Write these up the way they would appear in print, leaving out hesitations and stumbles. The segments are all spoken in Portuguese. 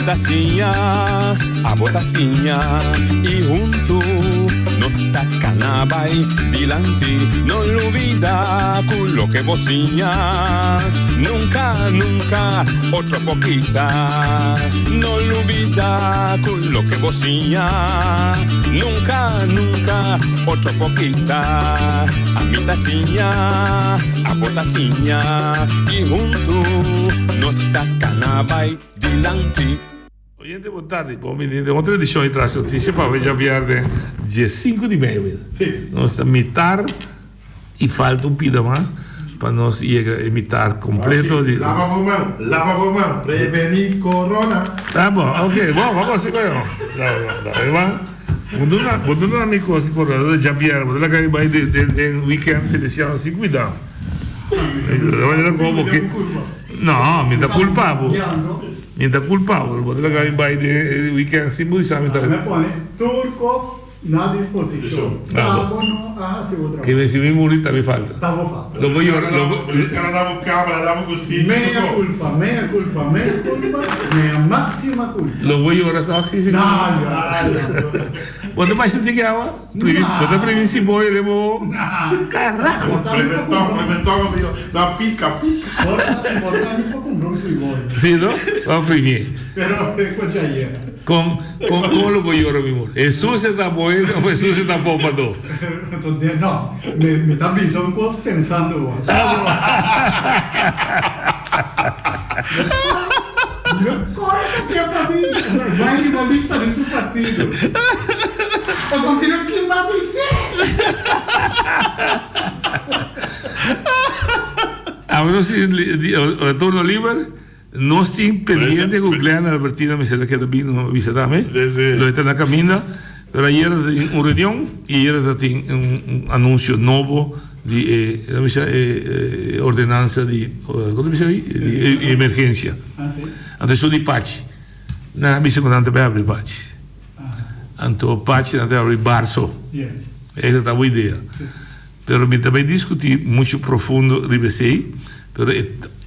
pedacinha, a botacinha e junto nos tacana vai dilante, non olvida quello che vocinha, nunca, nunca, otra poquita, non olvida quello che vocinha, nunca, nunca, otra poquita, a mitacinha, a botacinha e junto nos tacana vai dilante. Oyente, boa tarde. Bom, menino, outra edição de Traz Notícia para hoje, dia 5 de maio. Sim. Nós estamos imitar e falta um pida mais para nós imitar completo. De... Lava a mão, prevenir corona. Tá bom, ok, bom, vamos assim, quando não me coisa de corona, já vieram, mas ela vai de weekend, feliciano, assim, cuidado. Não, me dá culpado. Me dá culpado, mas ela vai de weekend, assim, muito sabe. Me pone turcos na disposição. Tábano a segurança. Que se me morir também falta. Tábano falta. Lo voy a Esse cara dava câmera, dava cozinha. Meia culpa, meia máxima culpa. Lo voy a orar taxi. Não. Quando vai sentir que água? Quando previ se boi, levo. Caraca! Implementou da pica. Botar um pouco compromisso e gol. Sim, não? Vamos primeiro. Pero escucha ayer. ¿Cómo lo voy a orar, mi amor? Jesús está bueno o Jesús está popado. Entonces, no, me también son cosas pensando. Corre que para mí, vai na lista de su partido. O contigo que me avisé. Ahora sí, el turno libre. No estoy pendiente de cumpleaños de Albertina, me sale que también no visitarme. Lo está en la camina. Pero ayer en una reunión y ayer un anuncio nuevo de ordenanza de emergencia. Ah, sí. Antes di pace. Na bisa con ante abri pace. Anto pace ante abri barso. Yes. Esa è la idea. Pero mi também discutir muito profundo ribesei, pero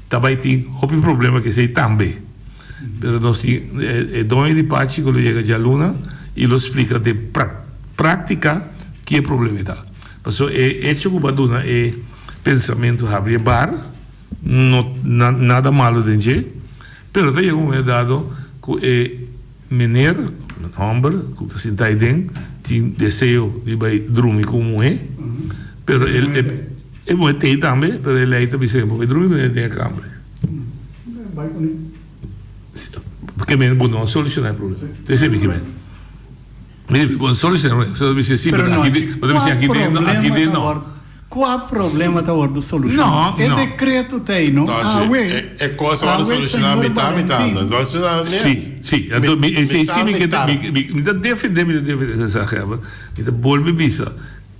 também tem outro problema que sei também. Pero nós é dono de pace quando chega de aluna e lo explica de prática que é problema tá. Porque é hecho que baduna é pensamento abrir bar, nada malo dentro. Pero tem um dado que menor, homem, que se está aí dentro, tem desejo de vai dormir como é, pero ele é muito também, pero ele aí também sempre vai dormir dentro da cama. Vai com ele. Porque não solucionar o problema. Você sabe que não solucionar, você deve ser simples. Aqui dentro não. Qual problema está o solução? Não, não. O decreto tem, não? É coisa para solucionar metade. Sim. Então, me dá defender essa regra. Me dá bolbe bisa.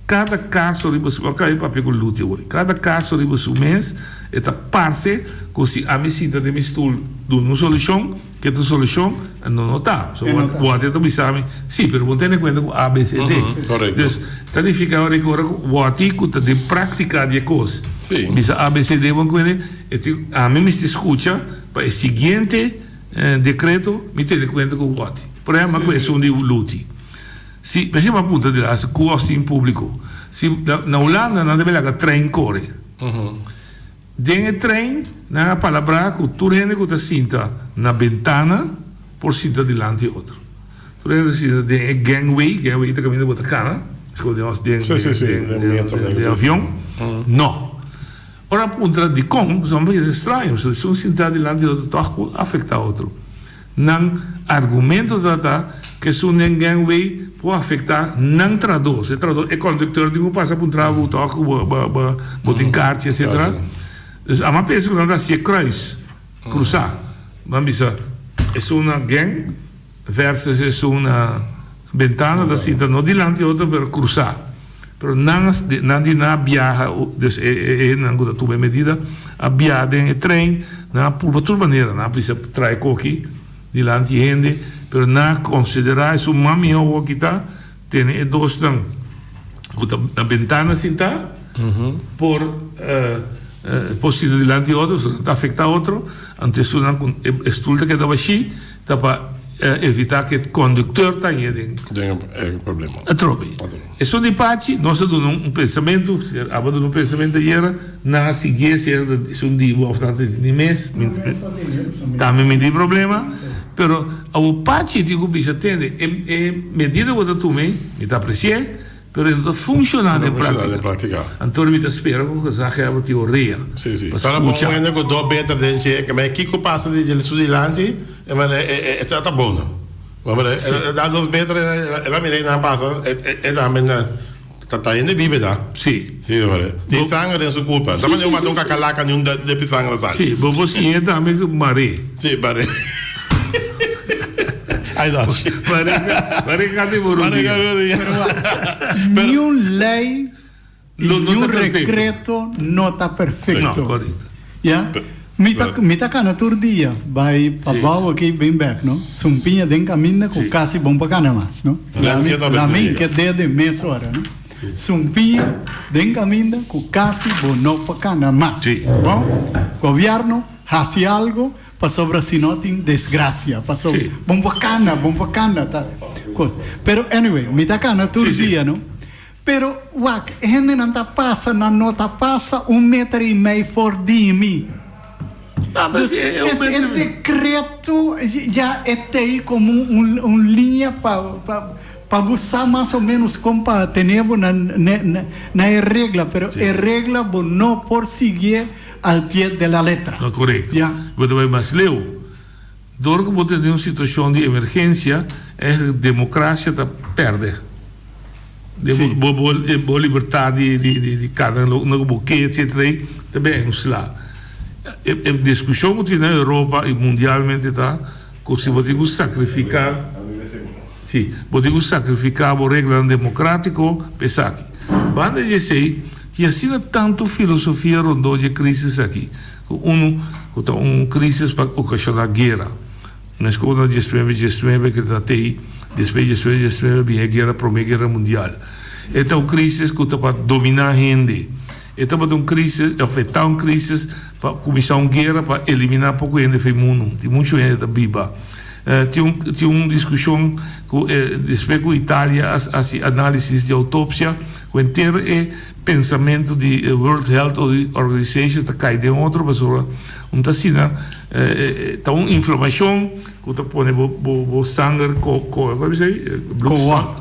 Cada caso de você, ok, papel com lute hoje. Cada caso de você mês, esta parte, se a me sinta de mistura de uma solução, que esta solução não está. O até também sabe, sim, mas vamos ter em conta com A, B, C, D. Correto. Então, significa agora que o artigo está de prática de coisas. Sim. Bisa A, B, C, D, vamos conhecer. A mim me escuta para o seguinte decreto, me ter em conta com o artigo. Por exemplo, a questão de lute. Se, per esempio, appunto, di là, costi in pubblico, na Holanda non deve avere trem corre. Dentro trem, na palabra, tu rende che ti sinta na ventana, por sinta davanti a altro. Tu rende sinta de gangway ti cammina con la cana, scusiamo, di avião, no. Ora, appunto, di come, sono un po' strano, se sono sinta davanti a altro, affetta altro. Non argomento che su un gangway può afetar non traduz. Se traduz é condutor de um passa por um travo, toca, botar cartas, etc. A uma pensa que não dá se é cruzar. Vamos dizer, é uma gang versus é uma ventana da cinta, não diante outra para cruzar. Pero não viaja, não da tua medida, a viagem é trem, não por outra maneira, não precisa trazer coque diante de gente. Pero na considerar su mami o kita tiene dos dan la ventana cinta por posible delante de otro, afecta a otro, antes una estulta que daba allí, para evitar que o condutor tenha um problema. a tropa. E só de parte, nós temos pensamento, abando um pensamento era na seguir se um dia ou tanto de mês, também me tem problema, pero a parte de que bicho atende é medida que eu tomei, me está apreciando, pero não funciona em prática. Então me espera que você haja a teoria. Sim. Para bom, ainda que dou beter dentro, que mas que passa de estudante, mas está bom. Mas dá dos beter, ela me não passa, é também tá indo bíblia tá. Sim. Sim, tem sangue dentro da culpa. Também eu mato calaca nenhum de sangue lá. Sim, você é também maré. Sim, maré. Ai, não. Maré cadê nenhum lei, nenhum decreto não está perfeito. Não, correto. Yeah? Me tá cana todo dia, vai para baixo aqui bem back, não? Sumpinha den caminho com quase bom para cana mais, não? Lá mim que desde meia hora, não? Sumpinha den caminho com quase bom para cana mais. Bom, governo faz algo para sobre si não tem desgraça, para sobre bom para cana, tá? Coisa. Pero anyway, me tá cana todo dia, não? Pero wak, gente não tá passa, não tá passa 1,5 metro por dia mim. Dus het decreto já tem como linha para buscar mais ou menos como para ter na regra, pero a regra não por seguir ao pé da letra. Correto. Mas Leo, door que você tem uma situação de emergência, a democracia está perde. Boa liberdade de cada no buquê, etc. Também é lá. A discussão que na Europa e mundialmente está que se você sacrificar a regra democrática pesado. Quando eu sei que assim tanto filosofia rondou de crise aqui, crise para ocasionar guerra. Na escola de 19 que está aí, depois de 19 a guerra para a guerra mundial. Então crise que está para dominar a gente. Então uma crise, afetar uma crise para começar uma guerra para eliminar pouco gente do mundo, tem muito gente da Biba. Tinha uma discussão depois com a Itália, análise de autópsia, com inteiro pensamento de World Health Organization, está caindo em outra pessoa, tá assim, tá uma inflamação, que está põe o sangue, como se diz?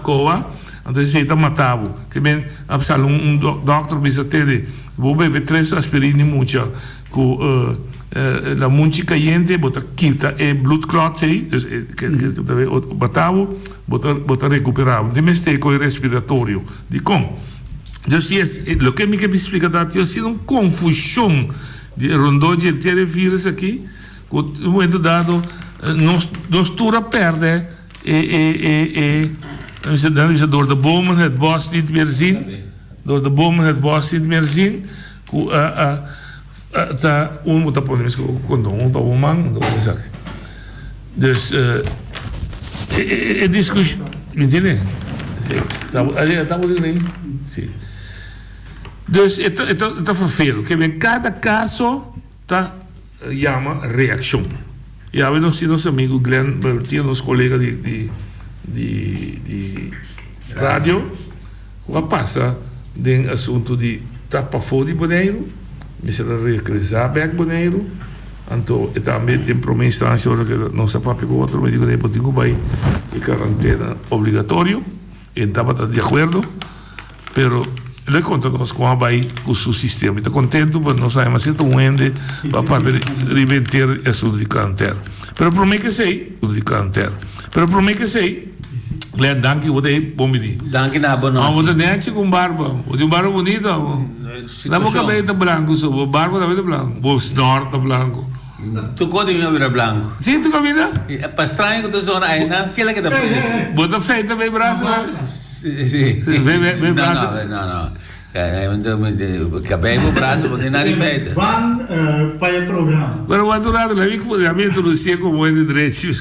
Coa. Então, isso está matado. Que bem, doctor me disse, vou beber 3 aspirina mucha, com a muito caliente, bota quita blood clot, que matado, bota recuperado. De mestre com o respiratório. De como? Então, o que me explica, eu sinto uma confusão de rondou de ter vírus aqui, com o momento dado, nós tudo perde door de bomen het bos niet meer zien. Door de bomen het bos niet meer zien. Moet dat ponen misschien condom, dat we man, dat we zeggen. Dus discussie, mentira? Dat moet ik niet. Sim. Dus het vervelend. Que em cada caso tá chama reação. E aí nós temos amigo Glenn, tínhamos colega de rádio, que passa de assunto de tapa fora de boneiro, mas ela recrescer bem boneiro, então também tem para uma instância que não se pode com outro médico de potinho vai e quarentena obrigatório, e estava de acordo, pero ele conta nós com a vai com o seu sistema, está contente, mas não sabemos se tão ende para reverter assunto de quarentena. Pero para mim que sei, o de quarentena. Pero para mim que sei, Glenn, danke, wat é bom menino. Danke na boa noite. Vamos ter net com barba. O de barba bonita. Na boca bem tá branco, o barba também tá branco. O snor tá branco. Tu pode me ver branco. Sim, tu caminha? É para estranho que tu zona aí, não sei lá que tá bem. Bota feita bem braço. Sim. Bem braço. Não. Acabei o braço, você não repete. Van para o programa. Pero quando nada, a mim introduzia como é de direito,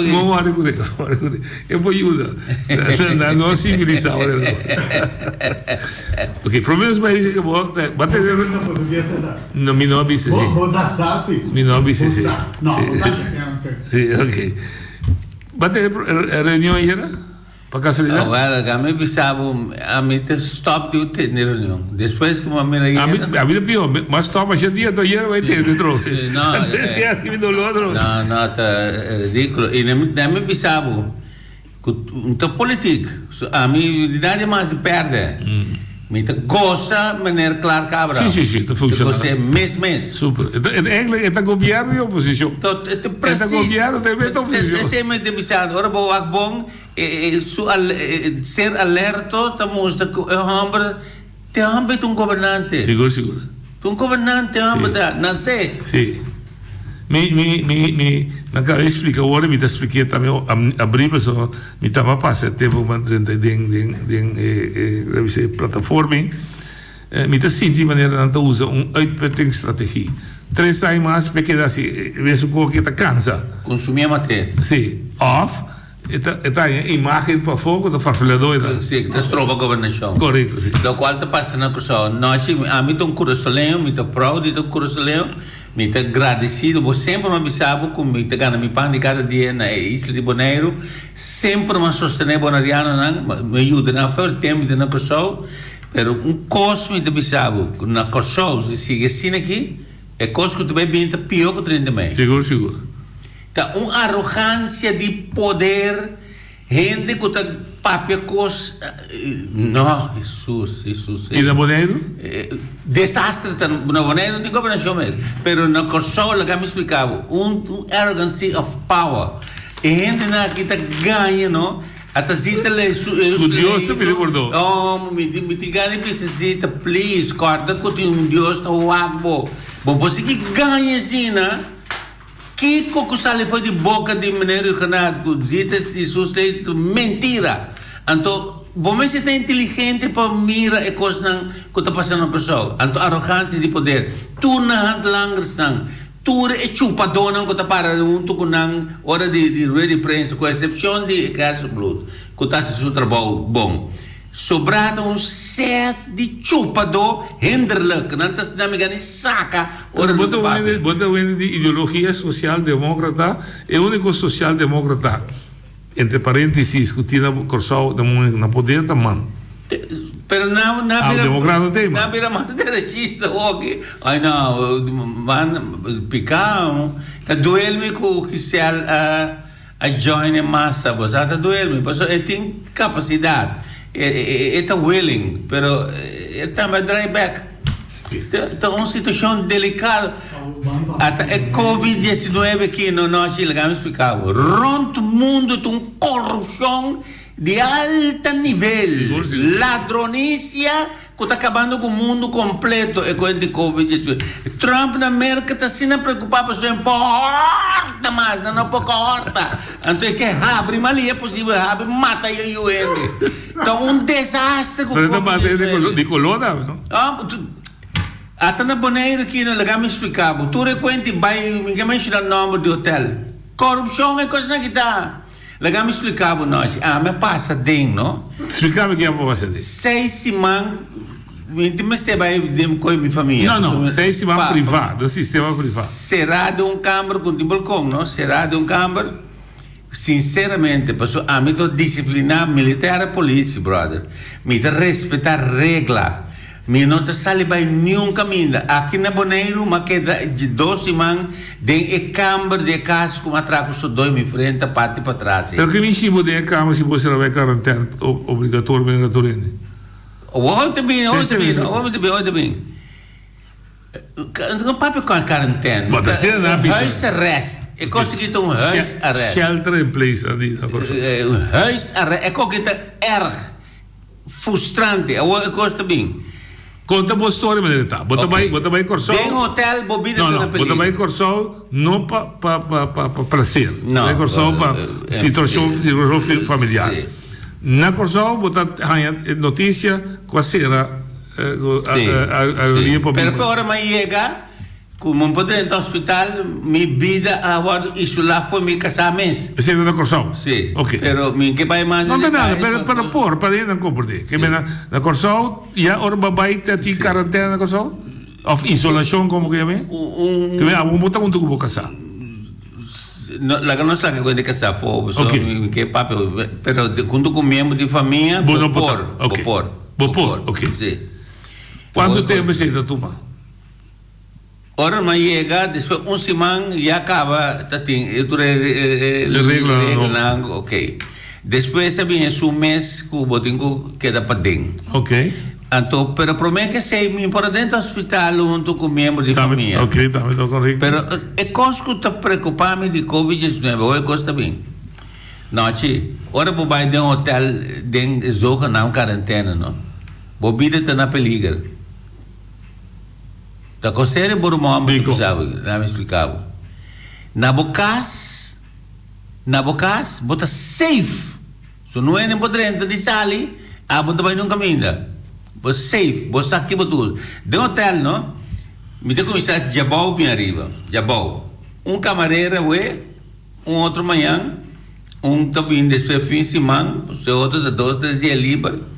não olha com ele. Eu vou ajudar. Não civilizar. Ok, problemas mais que vou bater. Não, me não disse. Vou dar sassi. Me não disse. Não, vou dar sim, ok. Bater reunião era? Para casualidade? Agora, kami bisabo, a mim te stop de ter reunião. Depois que uma menina... A mim é pior, mas toma já dia, tô ia vai ter dentro. Não, não, tá ridículo. E nem me bisabo, então política, a minha idade mais perde. Me gosta de maneira clara cabra. Sim, está funcionando. Você mês. Super. Eigenlijk é governo e oposição. É governo também é oposição. Esse é muito bisado. Agora vou bom ser alerta, estamos de homem, tem homem um governante. Seguro. Um governante homem da, não sei. Sim. Não quero explicar agora, me expliquei também abrir, mas me estava passando tempo uma de plataforma, me está sentindo maneira não usa uitputtingsstrategie. 3 anos mais pequeno assim, vejo que está cansa. Consumir matéria. Sim. Of está em imagem para fogo da farfalhadora. Sim, que trova a governação. Correto. Do qual está passando a pessoa. Nós, a mim estou curioso, me estou proud de estar curioso. Me estou agradecido, vou sempre me avisar como me ganha me pão de cada dia na Isla de Bonaire, sempre me sostener bonariano, me ajuda na for tempo de na pessoa, pero costo me avisar na pessoa se sigue assim aqui, é costo que também bem pior que o trem também. Seguro. Tá arrogância de poder, gente que tá papel cos, não, Jesus. E na Bonaire? Desastre na Bonaire não tem governação mesmo, pero na Corsola que me explicava, arrogance of power, e gente na que tá ganha, não? Até zita le Deus te pediu por dó. Oh, me tigane precisa, please, corta com Deus no wagbo. Bom, você que ganha assim, né? Que cocussale foi de boca de mineiro canado, que zita Jesus é mentira. Então, bom, se está inteligente para mirar e coisas que está passando na pessoa. Então, arrogância de poder. Tu não langers não. Tu é chupadona que está para junto com a hora de ready prensa, com exceção de caso blood, que está se seu trabalho bom. Sobrado set de chupador, hinderlijk, não está se dando ganho saca. Bota o de ideologia social-demócrata, é o único social-demócrata, entre parênteses, que tinha Corsal na poder da mão. Pero não democrata tem, não vira mais derechista hoje. Ai não, man picam, tá doendo com o oficial a join em massa, você tá doendo, mas ele tem capacidade, tá willing, pero tá mais dry back. Então uma situação delicada. Até Covid-19 aqui no norte, ele me explicava. Rond mundo tem corrupção de alto nível, ladronícia que está acabando com o mundo completo e com a Covid-19. Trump na América está se preocupado com importa mais, não pouca horta. Então é que abre, mas ali é possível abre, mata e o ele. Então desastre com o Covid-19. De colônia, não? Até na Bonaire aqui, não me explicava. Tu reconhece, vai, me mencionar o nome do hotel. Corrupção é coisa que está. Legal me explicava nós, me passa dentro, não? Explicava que é para você. 6 semanas, mas você vai dizer com a minha família. Não, 6 semanas privado, sistema privado. Cerrado um câmara com o balcão, não? Cerrado um câmara, sinceramente, pessoal, me tô disciplinar militar e polícia, brother. Me tô respeitar regra. Me não te sale para nenhum caminho. Aqui na Bonaire, uma queda de 2 semanas, tem a câmara de casa com atraco só 2 em frente, a parte para trás. Pero que me chamo de câmara se você vai quarentena obrigatoriamente? Hoje bem. Não papo com a quarentena. House arrest. É conseguido um house arrest. Shelter in place, ali. House arrest. É conseguido frustrante. É coisa bem. Conta boa história, mas ele tá. Bota bem Corsol. Tem hotel, bobida não, bota bem Corsol não para prazer. Não. Bem Corsol para situação familiar. Na Corsão, botar notícia com a cera Pero fora mas chega, como não poder no hospital, minha vida agora isso lá foi meu casamento. Você na Corsão? Sim. Ok. Pero minha que vai mais. Não tem nada, para ir não compreender. Que na Corsão, já ora babai tem quarentena na Corsão? Ou isolação como que é? Que vem, vamos botar um tubo casar. La que não sabe que de casar povo, só que papo, pero quando comemos de família, vapor. Ok. Sim. Quanto tempo você está tomando? Ora, mas chega, depois semana já acaba, tá tem, regra, ok. Depois sabia mês que o botinho queda para dentro. Ok. Então, pero promete que sei me para dentro do hospital junto com membros de família. Ok, tá correto. Pero é coisa que está preocupado de COVID-19, ou é coisa bem. Não, tia, ora vou vai de hotel, de zoga não quarentena, não. Vou vir na peligro. Da coceira por uma homem que sabe, não me explicava. Na bocas, bota safe. Se não é nem poder entrar de sali, bota vai num caminho. Bota safe, bota aqui para tudo. De hotel, não? Me tem começar Jabal bem arriba, Jabal. Camareiro, outro manhã, também depois fim de semana, outro de 2 dias livre.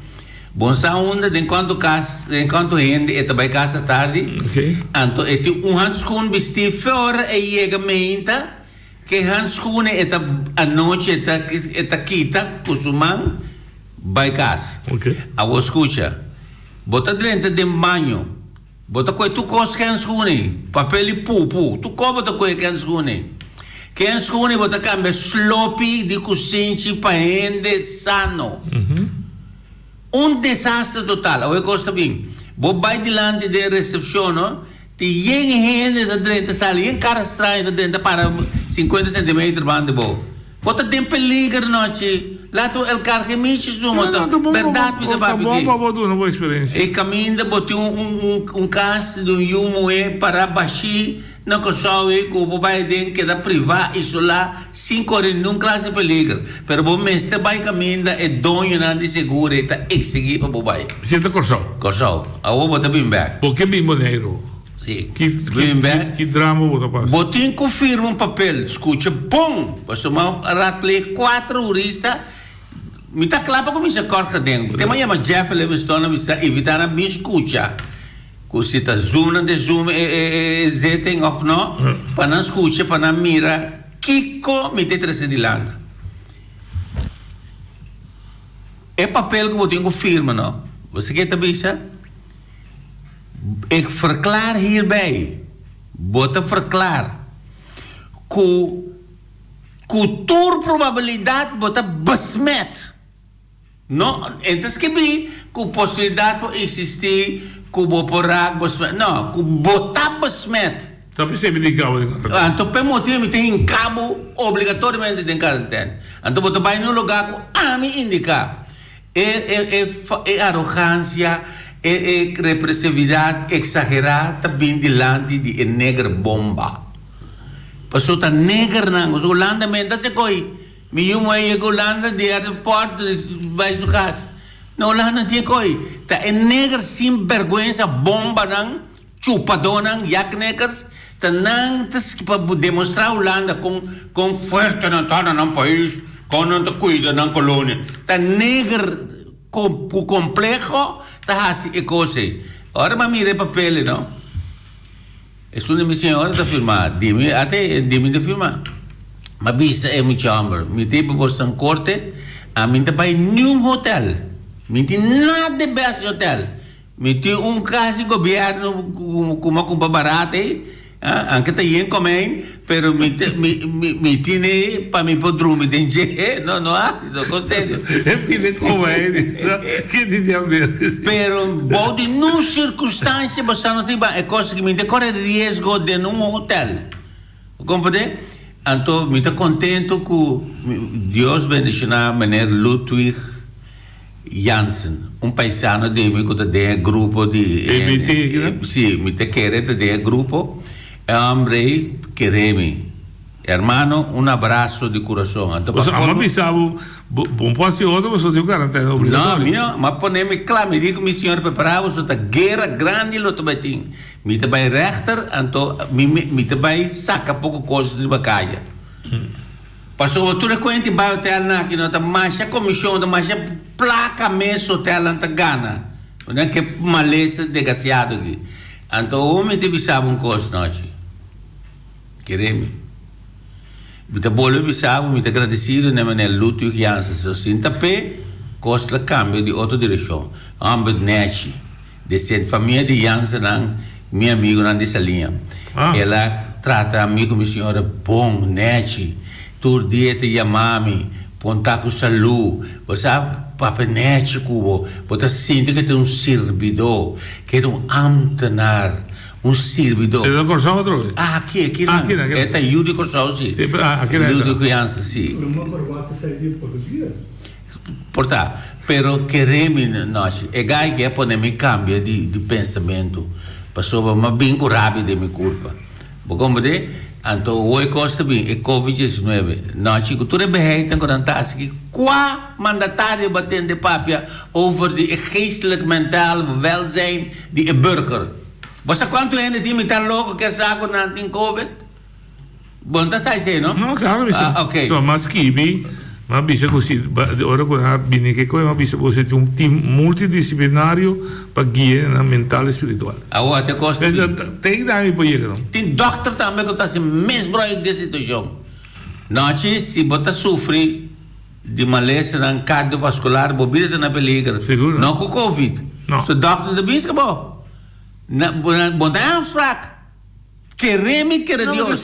Bom, sa onda de enquanto rende e também casa tarde. Então, é handschoen vestir fora e chega menta que handschoen é a noite é quita costumam vai casa. A você escuta. Bota dentro de banho. Bota coi tu cos que handschoen, papel e pupu. Tu como bota coi que handschoen. Que handschoen bota cambia sloppy de cozinha para rende sano. Desastre total, ou costa bem. Vou vai delante da recepção, não? Tem gente da dentro sali, em cara estranho da dentro para 50 centímetros bande bo. Bota tem peligro noite. Lá tu el carro que me diz não, verdade me dá não boa experiência. E caminho botou caso de humo para baixar. Não consegue que o pai tem que dar privado isso lá 5 horas num classe peligro. Pero o mestre vai caminhar é dono de seguro e tá exigir para o pai. Senta Corsão. A o bota bem back. Porque bem maneiro. Sim. Que drama bota passa. Botinho confirma papel, escuta, pum, passou mal ratlei 4 juristas. Me tá claro para começar a cortar dentro. Tem uma Jeff Livingstone me evitar a me escutar. Se está zoom de zoom zetting of não, para não escutar, para não mirar, Kiko me tem trazer de lado. É papel que eu tenho firma, não? Você quer também isso? Ik verklaar hierbij, bota verklaar, cultuur probabilidade bota besmet. Não, então que bem, com possibilidade para existir, com boporar, besmet, não, com botar besmet. Então percebe de cabo. Então pelo motivo tem em cabo obrigatoriamente em quarentena. Então bota vai no lugar que me indicar. É arrogância. Repressividade exagerada bem delante de negra bomba. Passou tá negra não, os Holanda menda se coi. Me uma aí Holanda de aeroporto vai no casa. Na Holanda tinha coi. Tá negra sem vergonha bomba não, chupadona, yak negers. Tá não para demonstrar a Holanda com forte não tá no país, com não cuida na colônia. Tá negra com complexo. Tá assim, é coisa. Agora, mas mire papel, não? É uma minha senhora da firmar. Até dime de firmar. Mas bisa é muito chamber. Me tem para você em corte. A mim não vai nenhum hotel. Me tem nada de best hotel. Me tem caso de governo com barata. Anche tá ien comem, pero me tiene para mi podrume denje, não há, não consigo. Pide comem, isso que de diabetes. Pero pode numa circunstância você não tem é coisa que me tem corre risco de num hotel. Compreende? Então me tá contente que Deus bendicionar maneira Ludwig Jansen, paisano de mim que tem grupo de EBT, sim, me tá querendo de grupo. É homem quereme, Hermano, un abrazo di corazón. Você ama bisabo, bom pode outro, você tem quarentena No, obrigatória. mio, ma ponemi klaar, mi dico mi signor preparavo so ta guerra grande lo to betin. Mi te bij rechter en to mi te bij saca pouco coisa de bacalha. Passou tu reconhece vai hotel na que nota marcha comissão da marcha placa mês hotel anta gana. Não que maleza desgraciado aqui. Então o homem te bisava coisa noite. Quereme. Mi te bolo bisavo, mi te agradecido nel luto che ansa so sinta pe costa cambio di autodirezione. Ambed neci de sent famiglia di Jansen nang mio amico nan di Salinha. Ela trata amigo mi signora bom neci. Tur dieta yamami, ponta com salu, você papa neci cubo, você sente que tem servidor, que é ambtenaar. Servidor. Você não corção outro? Aqui não. É Yudi Corção, sim. Yudi Criança, sim. Uma corbata saiu em português. Portanto, pero queremos nós, é gai que é para me cambia de pensamento, passou uma bem rápido de minha culpa. Como de, então hoje costa bem, é Covid-19. Nós que tudo é bem, tem que contar que qua mandatário batendo de papia over de geestelijk mental welzijn de burger. Você quanto ainda tem me tão louco que saco na tem Covid? Bom, tá sai não? Não, claro, isso. Ok. Só mas kibi, mas bisa così, ora quando bine che come bisa você tem team multidisciplinario para guiar na mental e espiritual. Até costa. Tem que dar me para chegar. Tem doctor também que tá se mesmo de situação. Noite se bota sofre de maleza cardiovascular, bobida na peligro. Seguro. Não com Covid. Não. So doctor de bisca bom. Bom da abstract. Queremos que Deus.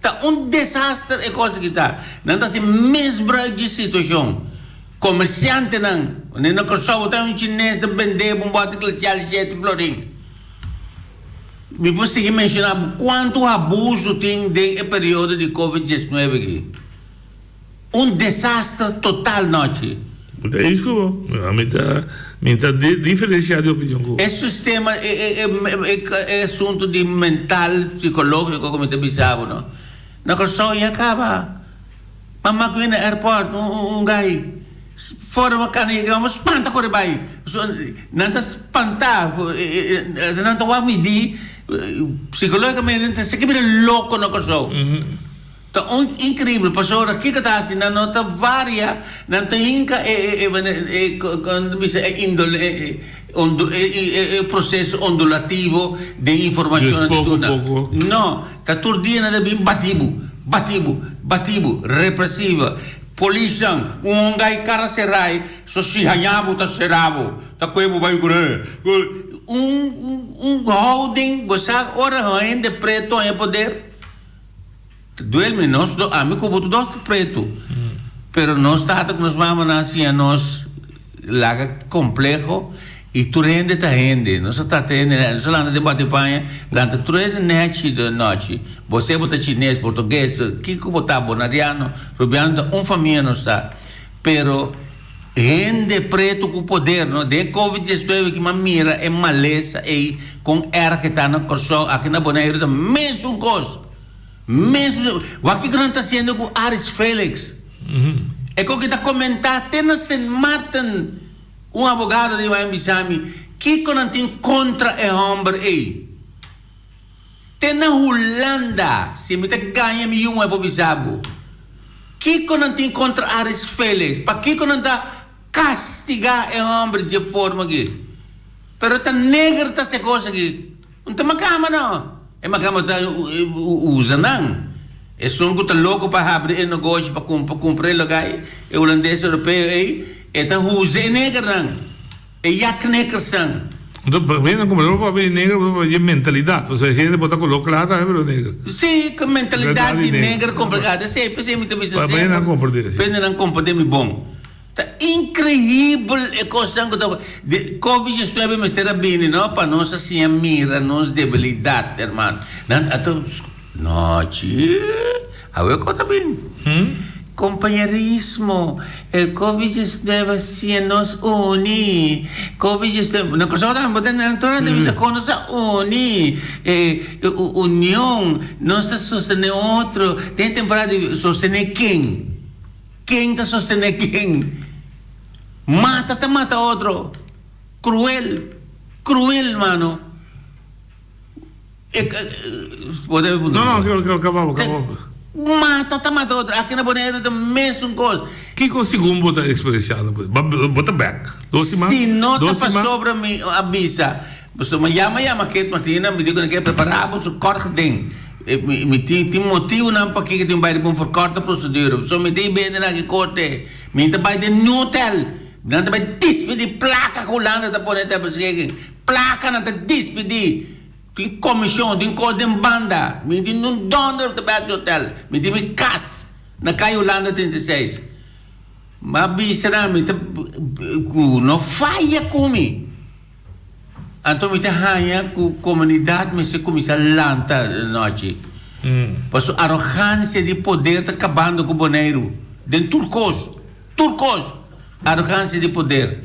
Tá desastre é coisa que tá. Não tá se mesmo de situação. Comerciante não consegue botar chinês de vender bote glacial 7 florim. Me consegui mencionar quanto abuso tem de período de Covid-19 aqui. Desastre total noite. É isso que eu vou. Me está diferenciado de opinião. Esse sistema é assunto de mental, psicológico, como te bisavo, não? Na coisa e acaba. Mamãe que no aeroporto, gai, fora uma caninha, vamos espanta corre vai. Não está espantar, não está a medir, psicologicamente, você que vira louco na coisa. Então, incrível, passou aqui que está assim, na nota vária, não tem processo ondulativo de informação. Não, está tudo dia nada bem batido, repressiva. Polícia, gai cara serai, só se hanhabo tá seravo, tá coebo vai correr. Holding, você ora ainda preto em poder. Duelme nós amigo boto dois preto. Pero nós tá que nós vamos assim nós laga complexo e tu rende tá rende. Nós tá tendo, nós lá na debate panha, lá tu rende net de noite. Você bota chinês, português, que botar bonariano, rubiano, família nós tá. Pero rende preto com poder, não? De Covid-19 que uma mira é maleza e com era que tá na corso aqui na Bonaire mesmo coisa. Mesmo, o que não está sendo com Aris Félix? É que está comentando até na St. Martin, advogado de Miami, que não tem contra o homem aí. Tem na Holanda, se me ganha milhão para bisabo. Que não tem contra Aris Félix? Para que não está castigar o homem de forma aqui? Pero está negra essa coisa aqui. Não tem uma cama não. É uma cama que usa não. É só que está louco para abrir um negócio para comprar lugar. É holandês europeu aí. É tá usa negra não. É jak negra são. Então, bem como eu vou ver negra, vou ver mentalidade. Você gente botar colocada é pero negra. Sim, com mentalidade de negra complicada. Sim, pensei muito bem. Bem não compreender. Bem não compreender bom. Tá incrível a coisa que Covid-19 me está bem, não? Para nós assim a mira, nossa debilidade, irmão. Não, tio, a eu conta bem. companheirismo. Covid deve ser nos unir. Covid deve... Não conseguimos deve unir. União, nós está sostener outro. Tem temporada de sostener quem? Quem está sostener quem? Mata outro. Cruel, mano. Não, acabou. Mata outro. Aqui na Bonaire é a mesma coisa. Que conseguiu botar experienciado? Bota back. Se nota para sobre a bisa. Você me chama que matina, me digo que preparamos o corte tem. Me tem motivo não para que tem um baile bom for corte a procedura. Só me tem bem na que corte. Me tem baile de hotel. Não tem baile despedir placa com landa da Bonaire para seguir. Placa não tem despedir. Tem comissão, tem código de banda, me tem um dono do base hotel, me tem um casa na Caio Holanda 36. Mas bisera me tem não falha comigo. Então me tem raia com comunidade, me se começa lanta noite. Porque a arrogância de poder está acabando com o Bonaire. Den turcos, arrogância de poder.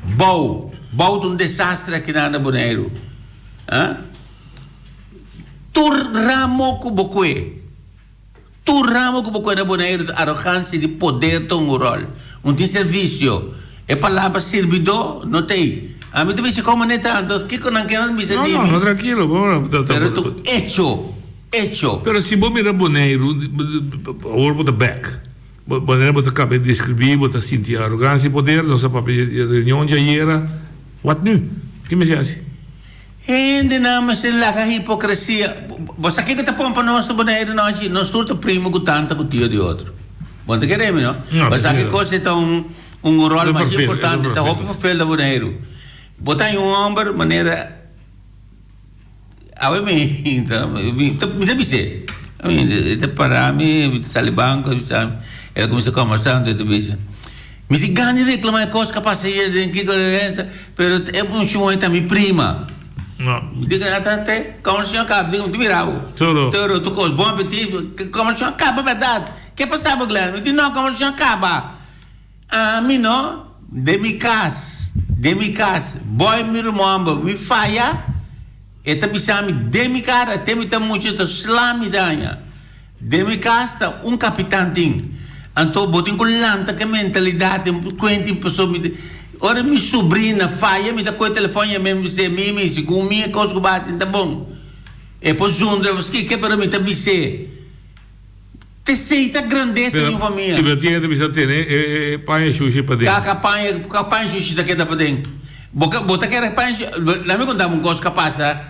Bom de um desastre aqui na Bonaire. Turramo com bocuê na Bonaire, arrogância de poder tão rol. De serviço. É palavra servidor, não tem. A mim também se como não tanto. Que não quero me sentir. Não, tranquilo. Pero tu hecho. Pero se você mirar Bonaire, ou bota back. Bonaire bota cabeça de escrever, bota sentir arrogância e poder, nossa papel de reunião já era. What nu? Que me diz? Hindi naman sila ka hipocrisia. Basta que está pondo para nós no Bonaire, nós tudo primo com tanto com tio de outro. Bom, te queremos, não? Basta que coisa está um rol mais importante, está roupa papel da Bonaire. Botar um homem maneira me deve это парами, салибанко, ela começou a conversar, me diz, ganha reclamar coisas que passam aí, que coisa, mas é um chumbo também prima. Não. Diga até, como o senhor acaba, diga, tu virava. Toro, tu coisa, bom apetite, como o senhor acaba, verdade. Que passava, Guilherme? Me diz, não, como o senhor acaba. A mim não, de mi casa, boy, meu irmão, me falha, eta pisami, de mi cara, até me tá muito, tá slami danha. De mi casa, capitão tem. Então, botem com lanta, que mentalidade, quanto pessoas me... Ora, minha sobrinha falha, me dá com o telefone, me diz, me segundo minha coisa que base, tá bom. E depois, junto, que para mim, tá bem. Te aceita a grandeza de uma família. Se eu tinha que ter, pai, xuxi para dentro. Pai, xuxi daqui da para dentro. Bota que era pai, não me contava uma coisa que passa,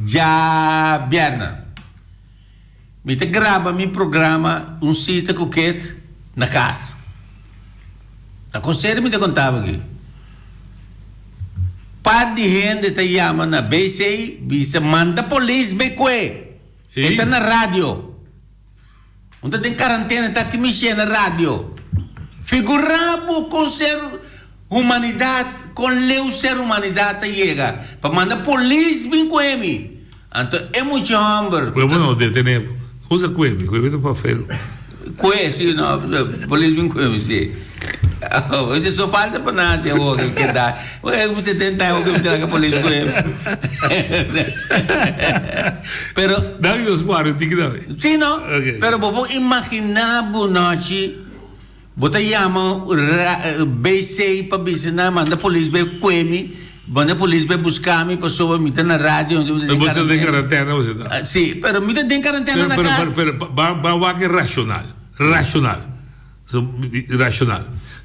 já, Bierna. Me te grava, me programa, sítio coquete na casa. A conselho me te contava aqui. Par de gente te chama na BC, bisa manda polícia beque. Está na rádio. Onde tem quarentena, está aqui mexendo na rádio. Figuramos com ser humanidade, com leu ser humanidade chega. Para mandar polícia beque. Então é muito homem. Eu não detenemos. Usa coelho é para feio. Coelho, sim, não, polícia beque, sim. Você só falta para nada, que dá. Você tenta o que me dá a polícia com ele. Pero dá-lhe os paros, tem que dar. Sim, não. Pero vou imaginar noite, bota chama BC para visitar, manda a polícia com ele, manda a polícia buscar-me, pessoa me tá na rádio, você tem quarentena, você dá. Sim, pero me tem quarentena na casa. Pero vai racional.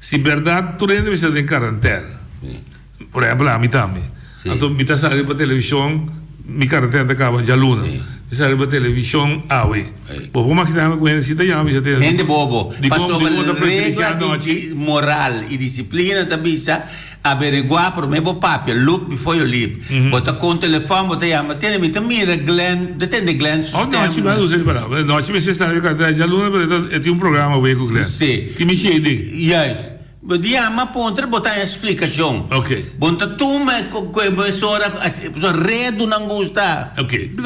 Se verdade, tu deve estar em quarentena. Por exemplo, a mim também. Então, me está saindo para televisão, minha quarentena acaba de aluna. Me saindo para televisão, Vou imaginar com ele, se tem gente bobo. Passou a regra de moral e disciplina também, averiguar por meu papel, look before you leave. Bota com o telefone, bota chama, tem mira Glenn, detende Glenn. Noite, mas não sei para. Noite, me está saindo de quarentena de aluna, mas tem programa com Glenn. Sim. Que me cheio de. Yes. Diama pontra botar explicação. Ok. Bonta tu me pessoa redo não gosta. Ok.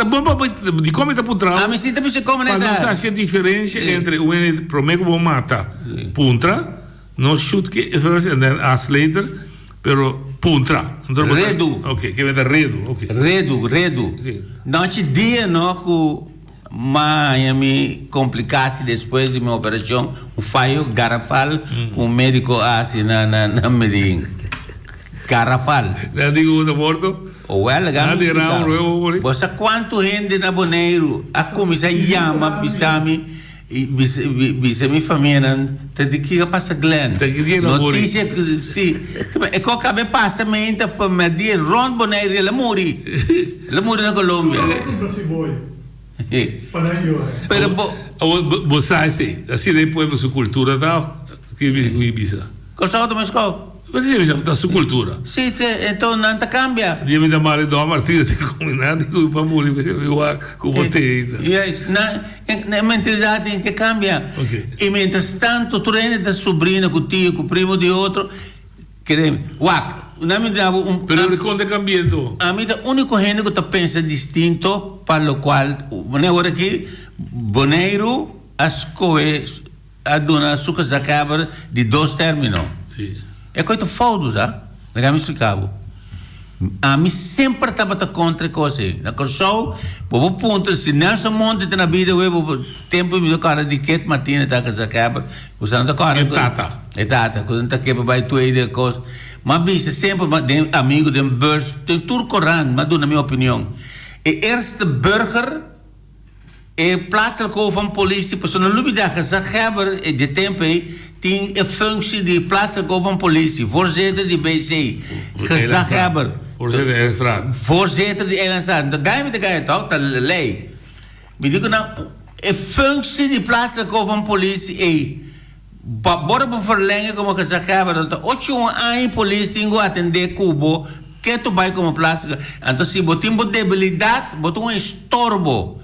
De como está por trás? A me sinta me se como Para nada. não saber a diferença entre o promego bom mata puntra, no shoot que first and then ask later, pero puntra. Redo. Ok, que vem redo. Ok. Redo. Sim. Não te dia não que me complicasse depois de minha operação, o falho garrafal, o médico assim na medicina. Garrafal. Não digo o morto. Well, você quanto gente na Boneiro, a comissão chama, bisami, bisami família, te de que passa Glenn. Notícia que sim, é que acaba passamento para medir Ron Boneiro, ele morre na Colômbia. Pero você assim, assim depois sua cultura da que vive Ibiza. Cosa auto mesco? Mas é da sua cultura. Sim, então não te cambia. Dia me dá mal de uma partida de combinado com para morrer, você eu como te. Na mentalidade em que cambia. E mientras tanto, tu reina da sobrinha, com o tio, com o primo de outro, queremos. Não me dá Pero ele conta cambiando. A mim é o único gente que pensa distinto, para o qual, agora aqui, Boneiro, as coisas, a dona açúcar acaba de 2 términos. Sim. É coisa falso, já? Não me explicava. A mim sempre estava contra coisa. Na corção, o ponto, se Nelson Monte tem na vida, o tempo me cara de que matina está que acaba, usando a cara. É tata, quando está que vai tu aí de coisa. Mas bisa sempre amigo de beurs, tem tudo correndo, mas na minha opinião. E eerste burger plaatselijke van politie, persoon Lubida gezagheber de tempo tem a functie de plaatselijke van politie, voorzitter de BC, gezagheber. Voorzitter de Elenstraat. Voorzitter de Elenstraat. Dan ga je met de guy toch, dat lei. Maar die nou, a functie de plaatselijke van politie, Bora verlengen como gezagheber, dat 8 anos politie tinha atender Cubo, que tu vai como plástica. Então se botim debilidade, botam estorbo.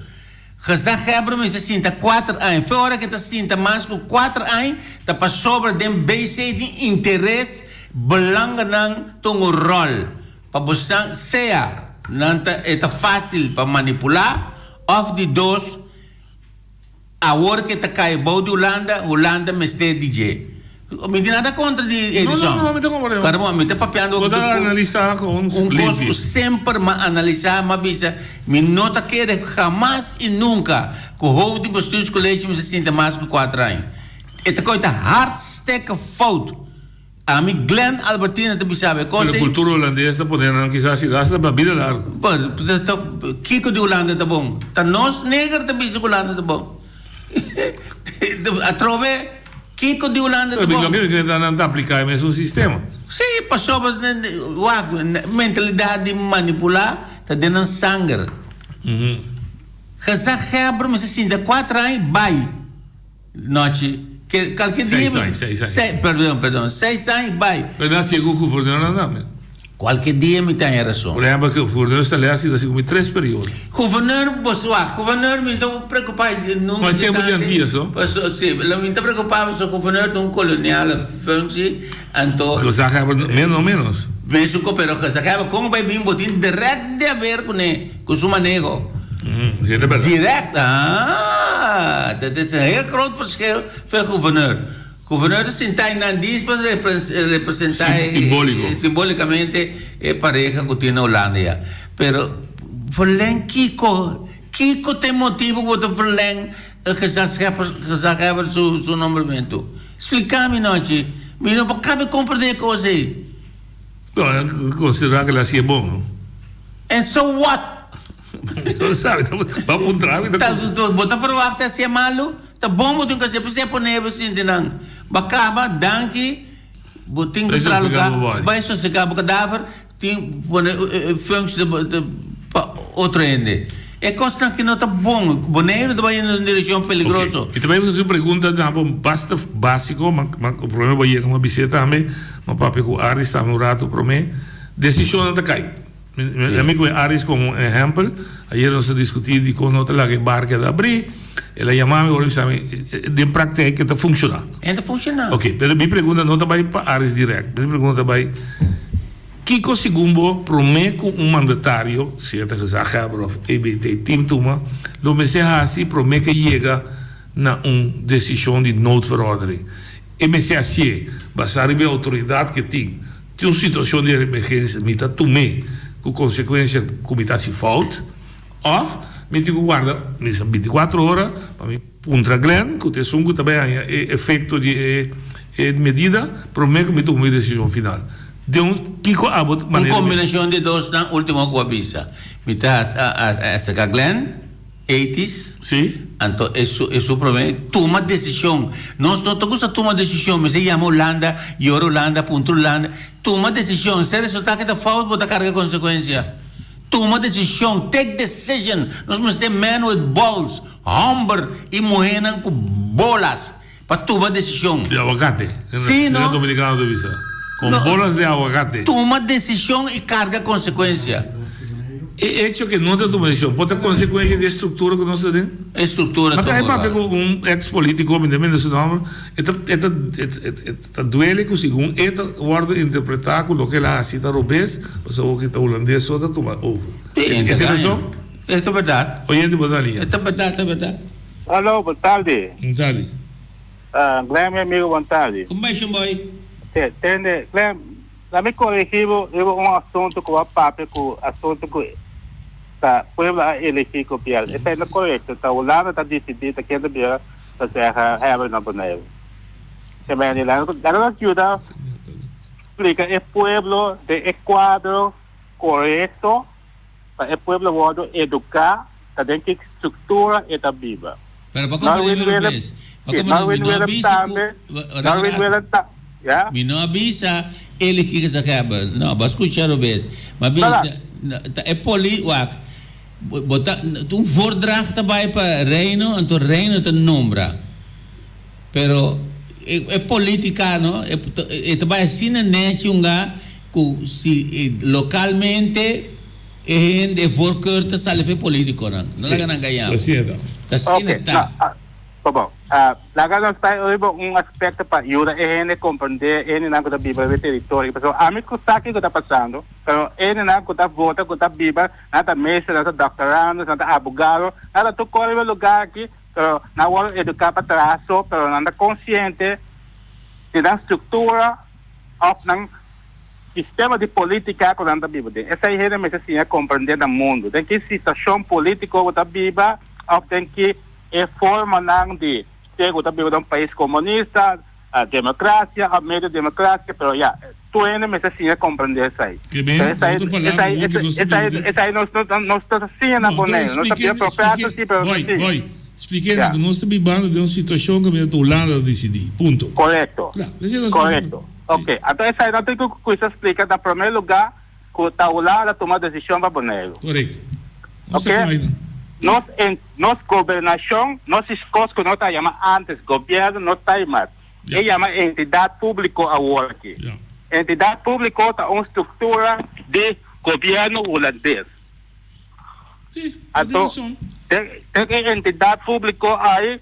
Gezagheber me se sinta 4 anos. Foi hora que te sinta mais que 4 anos, tá para sobre dem BC de interesse, belangrijk tung rol. Para você seja, não é fácil para manipular, of de 2 a hora que te cai boa de Holanda me está DJ. Me tem nada contra de edição. Não, me tem como. Caramba, me tem papiando. Vou analisar com costo sempre analisar, mas bisa, me nota que jamais e nunca que o roubo de postos colégio me se sinta mais que 4 anos. Esta coisa hartstikke fout. A mim Glenn Albertina te sabe. A cultura holandesa podendo quizás se dar para vida larga. Kiko de Holanda tá bom. Tá nós negros também de Holanda tá bom. A trove Kiko de Holanda tá bom. Mas que não aplicar o mesmo sistema. Sim, passou a mentalidade de manipular, tá dando sangue. Gezagheber me se sinta 4 anos, vai. Noite. Qualquer dia. 6 anos. Perdão, 6 anos, vai. Mas não chegou com o governo não. Qualquer dia me tem razão. Por exemplo, que o governo está ali assim como 3 períodos. Governo me está preocupado. Mas tempo de antiga só? Sim, me está preocupado se o governo de colonial função. Então. Gezagheber menos. Mas o governo Gezagheber como vai vir botin direto de haver com o manejo. Direct. Dat is een heel groot verschil voor de gouverneur. Gouverneur Sintay Nandis representa simbolicamente pareja que tiene Holanda. Pero verleng Kiko tem motivo para verleng Gezagheber su nombramiento. Explica-me noite. Me não cabe compreender coisa aí. Considerar que ela assim é bom, não? And so what? Não sabe, vamos um trago. Bota verwachten se é malo, tá bom botin kasi precisa poner assim de não. Bacaba, danke, botin que para lugar, vai só se acaba cadáver, tem poner função de outro ende. É constante que não tá bom, Boneiro vai em direção perigoso. E também você pergunta, basta básico, mas o problema vai uma visita também, mas papi com Aris está no rato para mim, decisão não cai. Amigo Aris como exemplo, ayer nós discutimos com outra lá que barca da abrir, ela chamava agora de prática que está funcionando. Está funcionando. Ok, mas minha pergunta não está para áreas diretas. Minha pergunta vai Kiko Sigumbo promete mandatário, certa que Zahabro, EBT, Tim Tuma, lo me seja assim, promete que chega na decisão de noodverordening. E me seja assim, basar a autoridade que tem uma situação de emergência, me está tomando com consequência como está se falta, ou me digo guarda, me 24 horas, para me contra Glenn, que o sungo também é efeito de medida, promete que me tome decisão final. De Kiko Abbott maneira. Uma combinação de dois na última coabisa. Mitas a Glenn, 80s. Sim. Então, isso promete toma decisão. Nós não estamos a tomar decisão, mas se chama Holanda, Euro Holanda, ponto Holanda. Toma decisão. Se resultar que está falta, botar carga consequência. Toma decisão. Take decision. Nós temos ter men with balls, humber e moenan com bolas para tomar decisão. De aguacate. Sim, não? Dominicano de visa. Com bolas de aguacate. Toma decisão e carga consequência. E isso que não tem uma decisão, pode ter consequência de estrutura que nós temos. Estrutura. Mas aí para pegar ex-político, me depende do seu nome, está duele com o segundo, está guarda interpretar com o que ela cita robês, mas o que está holandês só está tomando ovo. É razão? É verdade. Oyente, boa tarde. É verdade. Alô, boa tarde. Boa tarde. Glenn, meu amigo, boa tarde. Como vai, Xamboy? Entende, Glenn, na minha corrigivo, eu assunto com a papo, com assunto com a povo elegir com o Pierre. Isso é correto. Então, o Holanda está decidido que ainda bem para ser Heber na Bonaire. Também, ela ajuda, explica, o povo de Equador correto, para o povo pode educar, para que estrutura está viva. Pero para compreender vez. Não avisa ele que se acaba. Não, vai escuchar o vez. Mas avisa, é político. Um voordracht vai para reino, então reino te nombra. Pero é política, não? É vai assim na nação que se localmente é voorkeur te salve político, não? Não é que ganhar. Assim está. Tá bom. Lá nós temos aspecto para ajudar a compreender ele não está viva no território. Porque a mim que sabe o que está passando, mas ele não está vota, que está viva, não está mestre, não está doutorando, não está abogado, não está todo o lugar aqui, não vai educar para trás, mas não está consciente da estrutura ou do sistema de política que não está viva. Essa é a necessidade de compreender o mundo. Tem que situação política que está viva, ou tem que é forma de ter um país comunista, a democracia, a meio democrática, mas já, tu é necessário compreender isso aí. Essa aí nós estamos assim na Bonaire, nós estamos apropriados assim, mas expliquei que nós estamos vivendo de uma situação que a Holanda decidiu, ponto. Correto. Correto. Ok, então essa aí não tem que explicar, no primeiro lugar, que a Holanda tomou a decisão para Bonaire. Correto. Ok? Nós governação, nós coisas que nós chamamos antes governo, não está mais. Ele chama entidade pública agora aqui. Entidade pública é uma estrutura de governo holandês. Sim, então, tem entidade pública aí,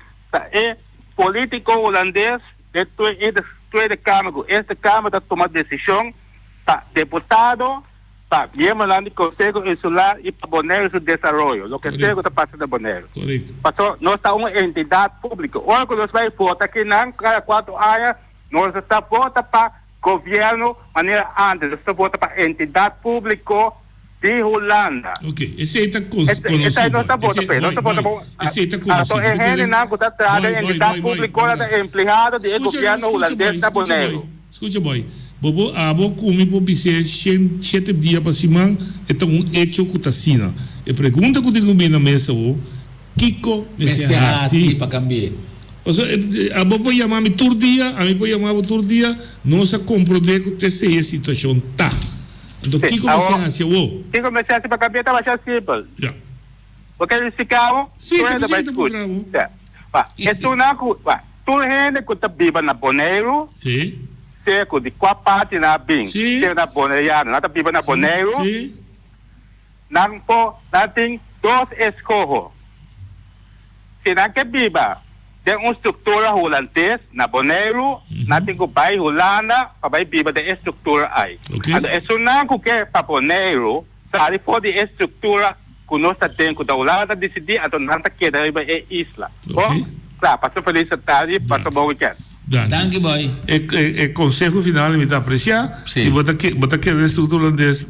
é político holandês, de toda Câmara. Esta Câmara toma decisão, deputado, miembro do Conselho Insular e para Bonaire do Desenvolvimento. O que seja está passando a Bonaire. Correto. Nós estamos uma entidade pública. Olha que nós vamos votar aqui, cada 4 anos, nós estamos votando para governo, maneira antes, nós estamos votando para entidade pública de Holanda. Ok, esse aí está conosco. Esse aí nós estamos votando. Esse aí está conosco. Então, ele não está trazendo a entidade pública da empregada do governo holandês da Bonaire. Escuta, boy. Bobo abo kumi po bise 7 dias para cima então hecho que tá sina e pergunta que digo bem na mesa o Kiko me se assim para cambiar abo pode chamar me tur dia a mim pode chamar tur dia não se compreender que essa é a situação tá então Kiko me se assim o Kiko me se assim para cambiar tá mais simples porque eles ficavam sim tá mais bravo é tu não tu rende que tá viva na Bonaire sim seco de qual parte na bem tem na Bonaire na tá viva na Bonaire não tem 2 escolhas sina que biba tem uma estrutura holandesa na Bonaire, na tem que vai Holanda para biba de estrutura aí. Então isso não que para Bonaire sabe pode estrutura que nós temos que a Holanda decidir então não tá que daí é isla. Bom, claro, passo felicidade, passo bom weekend. Danke, boy. E consejo final me dá apreciar. Sim. Se você quer a estrutura holandesa,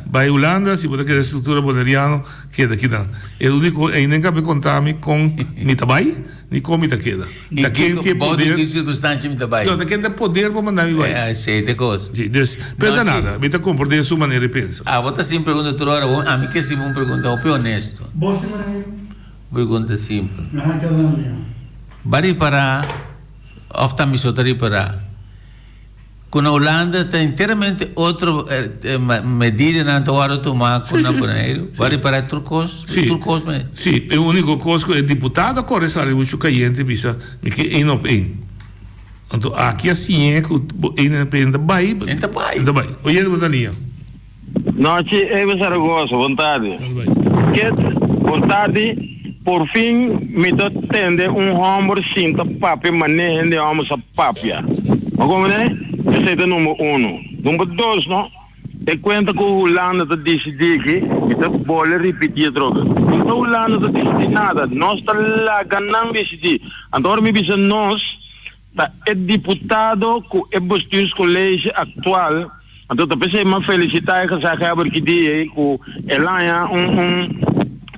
vai Holanda. Se você quer a estrutura boneriana, queda aqui não. É o único, ainda nunca me contame com Mitabai, nem com Mitaqueda. E que poder. Que circunstância Mitabai? Não, quem tem poder para mandar me vai. É, aceita coisa. Sim, pensa nada. Me comporta de sua maneira e pensa. Você sempre pergunta toda hora, a mim que se vão perguntar, o honesto. Você vai. Pergunta simples. Bari para ofta misotari para com a Holanda tem inteiramente outra medida na hora de tomar com o Bonaire vai para turcos mesmo. Sim, o único coisa é deputado corre sabe muito caliente bisa que é não bem então aqui assim é que ainda ainda vai olha o Daniel noite é Saragossa vontade que vontade por fim, me tende hombro cinta papi mané de homo sa papia. Como né? Esse é o número 1. Número 2, não? E conta com o Holanda de decidir que me tá bola repetir droga. Então o Holanda de decidir nada. Nós tá lá ganhando decidir. Então me bisa nós tá é deputado com é bostinhos colégio atual. Então tá pensei uma felicidade que já acaba que dia com Elanha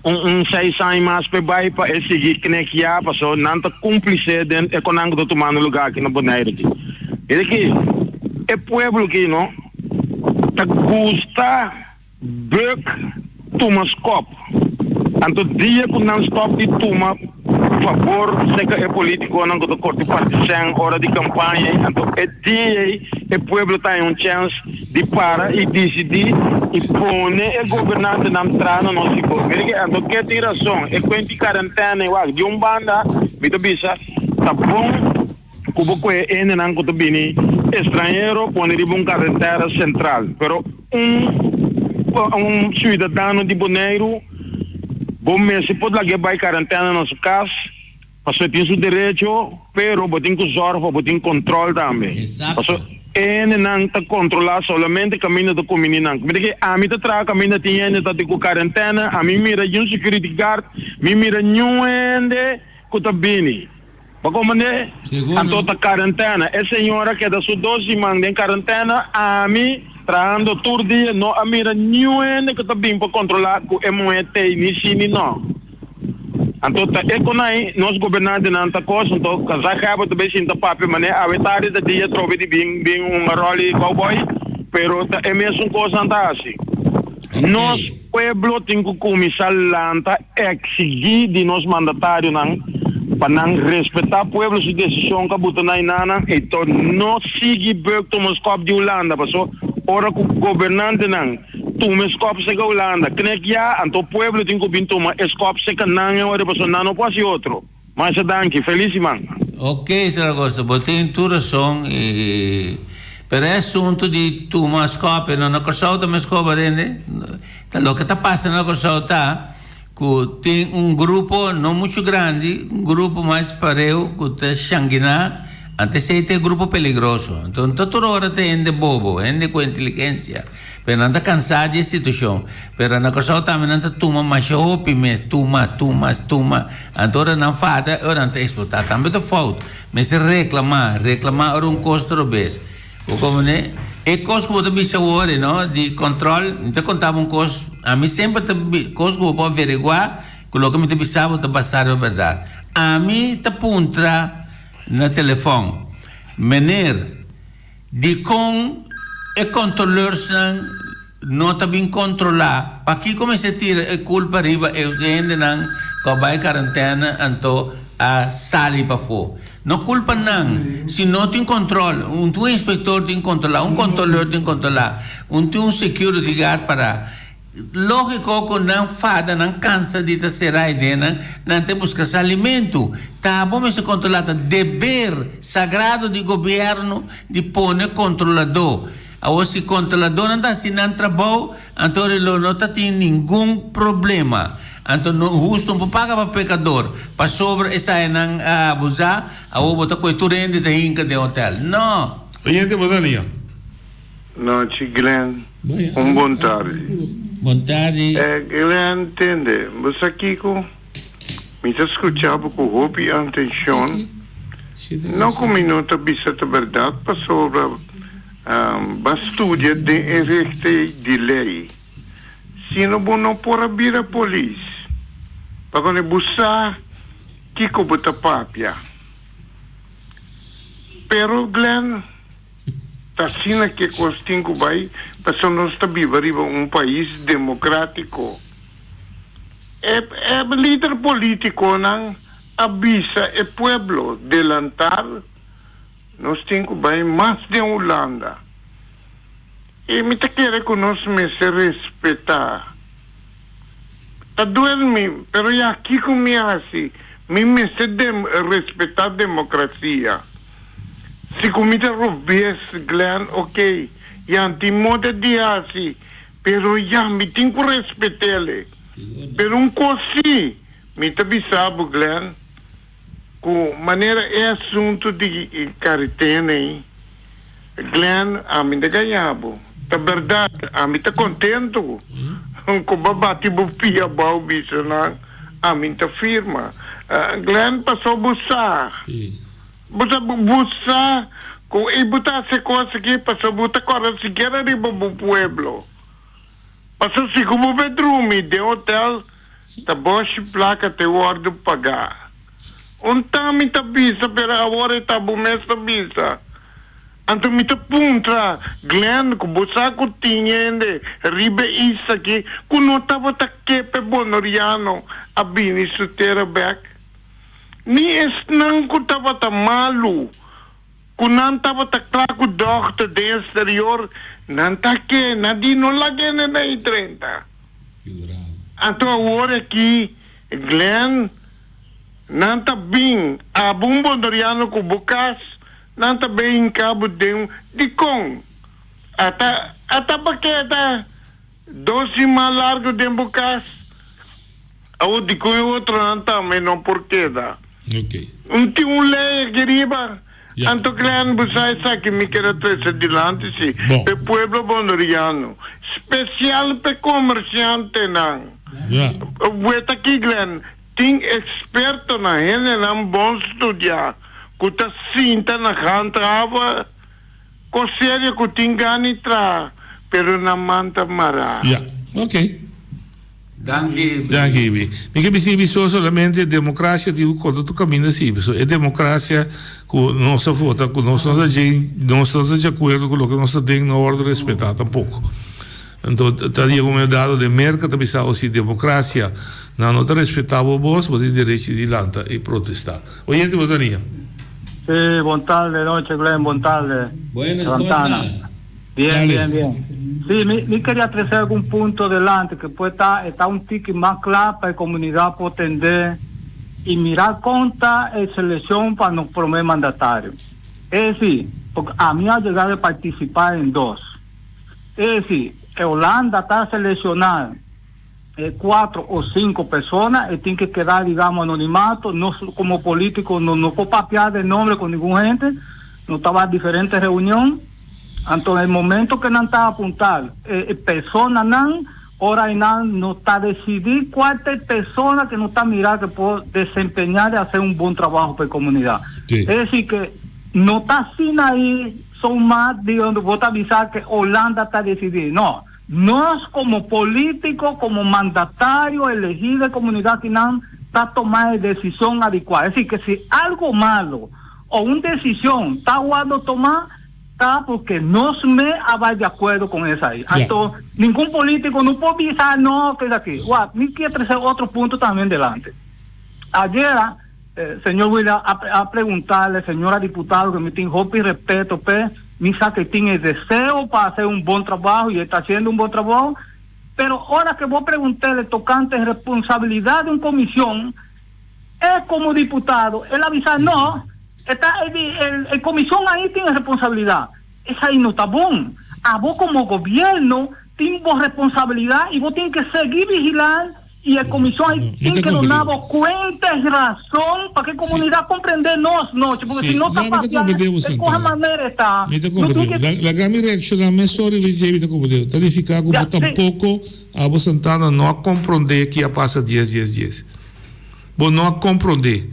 um 6 anos mais para seguir que nem que já passou, não está cúmplice dentro econômico do tomando lugar aqui na Bonaire aqui. Ele que é pueblo aqui, não? Tá gusta Burke Thomas Cop. Então dia que não stop de toma favor, sei que é político, não que do corte partisan, hora de campanha, então é dia o pueblo tem chance de parar e decidir e pôr o governante na entrada no nosso governo. Então, que tem razão, é quanto quarentena, de banda, me bisa, tá bom, como que é não que bini estrangeiro, pôr em quarentena central, pero cidadão de Bonaire, bom mês, se pode lá que vai quarentena na sua casa, passou tem seu direito, pero botem com zorro, botem controle também. Exato. Ele não está controlado solamente caminho do comunidade. Porque a mim está caminho de gente está com quarentena, a mim mira um security guard, me mira gente que está bem. Para como é? Então está quarentena. Essa senhora que é da sua 12 semanas em quarentena, a mim traindo todo dia, não a mira gente que está bem para controlar que é muito nem sim não. Então, é que nós governantes não está coisa, então, já acaba de ver se papi, mas a verdade da dia trove de bem uma role cowboy, pero é mesmo coisa assim. Nós, pueblo, tem que começar a exigir de nós mandatários, para não respeitar o pueblo, sua decisão que botou na inana, então, não seguir Burke Thomas Cop de Holanda, passou, ora que o governante não, Thomas Cop se ka Holanda, knek ya, anto pueblo tem que vir tomar, escop se ka não, ora passou, não pode ser outro. Mas danke, feliz man. Ok, Saragossa, botei tua razão, pero é assunto de Thomas Cop, não na Corsau Thomas Cop, entende? O que está passando na Corsau tá, que tem grupo não muito grande, grupo mais pareu, que está Xanguiná, antes tem grupo peligroso. Então, toda hora tem bobo, gente com inteligência. Pero não está cansado de situação. Pero na Corsau também não está tuma, mas tuma. Agora não faz, agora não está explotar. Também está falta. Mas reclamar era custo do vez. O como né? É coisa que eu também sei não? De controle, não te contava coisa. A mim sempre coisa que eu vou averiguar, que o que me pensava está passar a verdade. A mim está punta no telefone. Meneer, de com e controladores não está bem controlado. Aqui começa a tirar a culpa riba e gente não que vai quarentena então a sair para fora. Não culpa não. Se não tem controle, um inspector tem que controlar, um controlador tem que controlar, um security guard para lógico que não fada, não cansa de ser aí dentro, não tem buscar alimento. Tá bom, mas controlar o dever sagrado do governo de pôr controlador. Ou se controlador não está assinando trabalho, então ele não está tendo nenhum problema. Então, não justo não paga para pecador. Para sobre essa é não abusar, a ou botar com tu rende de hinca de hotel. Não. Oyente, boa tarde. Noite, Glenn. Bom tarde. Boa tarde. Glenn, entende? Você aqui com... Me está escutando com roupa e atenção. Não com minuto bisa a verdade para sobre a estúdia de efeito de lei. Se não pode vir a polícia, para quando buscar, que bota papia. Pero, Glenn, tá sina que costinho vai, para nós está vivendo país democrático. É líder político não avisa o pueblo delantar. Nós temos bem mais de Holanda. E me te quer que nós me se respeitar. Tá doendo, pero já aqui comigo assim, me se respeitar a democracia. Se comida roubes, Glenn, ok, já antimoda de assim, pero já me tenho que respeitar ele. Pero coisa, me te avisava, Glenn, com maneira é assunto de quarentena, Glenn, a mim te ganhava. A verdade, a mim te contento. Com babati bupia bau bicho não, a mim te firma. Glenn passou buscar. Buscar, com e botar se coisa aqui, passou botar coisa siquiera de bo pueblo. Passou se como bedroom de hotel, tá boche placa te ordem pagar. Tami ta bisa, pero agora tá bom mesmo bisa. Então me ta punta, Glenn, que você que tinha ribe isso aqui, que não estava ta kepe bonoriano, a bini sutera back. Ni es não que estava ta malu, que não estava ta claro doctor de exterior, não ta que, nadi não lagi na 30. Então agora aqui, Glenn, não está bem, a bombardoriano com bucas, não está bem em cabo de com. Até baqueta, 12 mais largo de bucas, ou de com outro não está, mas não porquê dá. Ok. Tem lei que riba, então Glenn, você sabe que me quer trazer adiante, sim, para o pueblo bondoriano, especial para comerciante, não. Vou aqui, Glenn, tem experto na gente, não bom estudar, que está cinta na cantrava, com sério que tem ganho tra, pero na manta mará. Ok. Danke. Mica mi solamente democracia di quando tu cammini sì, è democracia con nostra vota, con nostra gente, non sto di acordo con lo che nostra ding non ordine rispettato tampoco. Então, tadi come dato de mercato pensavo sì democracia, non rispettavo boss, ma di diretti di lanta e protestare. Oyente Botania. Sí, buon tarde, noche, Glenn, buon tarde. Buenas, Santana. Bien. Sí, me quería traer algún punto delante que puede estar un tique más claro para la comunidad por entender y mirar cuánta selección para los primeros mandatarios. Es decir, porque a mí ha llegado a participar en 2. Es decir, Holanda está seleccionando 4 o 5 personas y tiene que quedar, digamos, anonimato, no como político, no puedo papear de nombre con ninguna gente, no estaba en diferentes reuniones. Entonces, en el momento que no está apuntar, persona ahora no está decidir cuál es persona que no está mirar que puede desempeñar y hacer un buen trabajo para la comunidad. Sí. Es decir, que no está sin ahí, son más de donde voy a avisar que Holanda está decidiendo. No es como político, como mandatario elegido de comunidad que no está tomando decisión adecuada. Es decir, que si algo malo o una decisión está guardando tomar, porque no me va de acuerdo con esa ahí. Entonces, ningún político no puede pensar, no, que es aquí. Me quiero traer otro punto también delante. Ayer, señor William, a preguntarle, señora diputada, que me tiene hope y respeto, me sabe que tiene deseo para hacer un buen trabajo y está haciendo un buen trabajo, pero ahora que voy a preguntarle tocante responsabilidad de una comisión, es como diputado, él avisa, no, el comisión ahí tiene responsabilidad. Esa ahí no está bon. A vos como gobierno tienes responsabilidad y vos tienes que seguir vigilando y el comisión tiene que nos dar cuenta y razón para que la comunidad comprenda nos, porque si no está fácil, de qualche manera está. La Gami reacciona a solo ricevita come devo. Tarifica come tampoco a Santana não a compreender que a passa 10. Bom, não a compreender.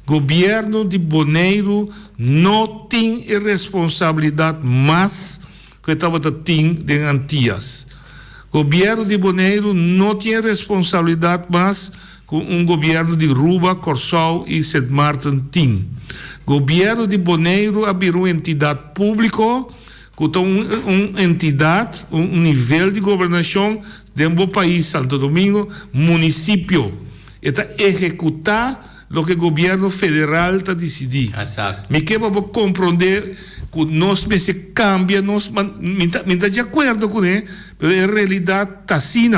Governo de Bonaire não tem responsabilidade mais que estava tendo de Antillas. Governo de Bonaire não tem responsabilidade mais com governo de Aruba, Corsol e St. Martin tem. Governo de Bonaire abriu uma entidade pública com uma entidade, nível de governação de um país, Santo Domingo, município. Está executar o que o governo federal está decidindo. Me quer para compreender que nós se cambia, nós está de acordo com ele, mas em realidade está assim.